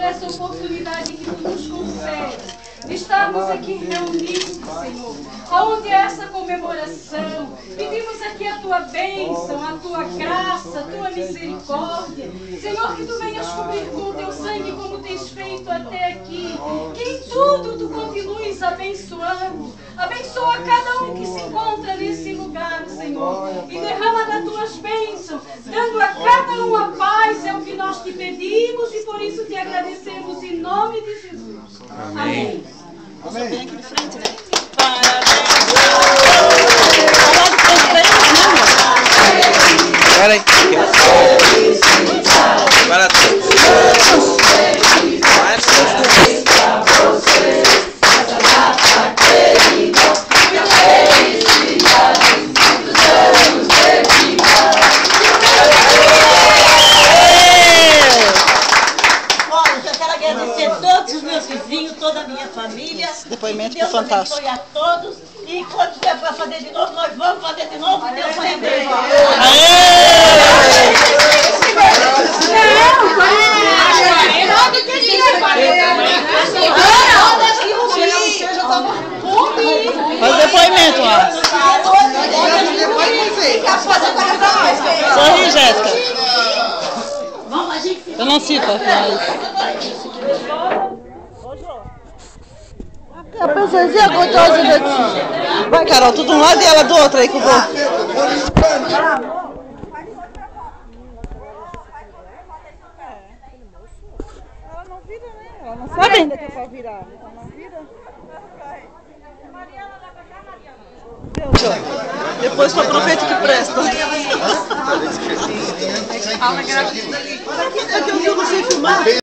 essa oportunidade que Tu nos concedes de estarmos aqui reunidos, Senhor, aonde é essa comemoração. Pedimos aqui a Tua bênção, a Tua graça, a Tua misericórdia. Senhor, que Tu venhas cobrir com o Teu sangue como tens feito até aqui. Que em tudo Tu continues abençoando. Abençoa cada um que se encontra nesse lugar, Senhor. E derrama das Tuas bênçãos, dando a cada um a paz. É o que nós Te pedimos e por isso Te agradecemos em nome de Jesus. Amém. Amém. Vem aqui de frente, né? Para aí. Para tudo. Toda a minha família. Depoimento que fantástico. Deus abençoe a todos. E quando tiver para fazer de novo, nós vamos fazer de novo. Deus vai abençoar. Faz depoimento lá. Sorri, Jéssica. Eu não cito. A pessoazinha gostosa daqui. Vai, Carol, tu de um lado e ela do outro aí que eu vou. Ela não vira, né? Ela não sabe ainda que é pra virar. Ela não vira. Depois pra aproveita que presta. Fala, grávida ali. Olha aqui, eu não sei filmar.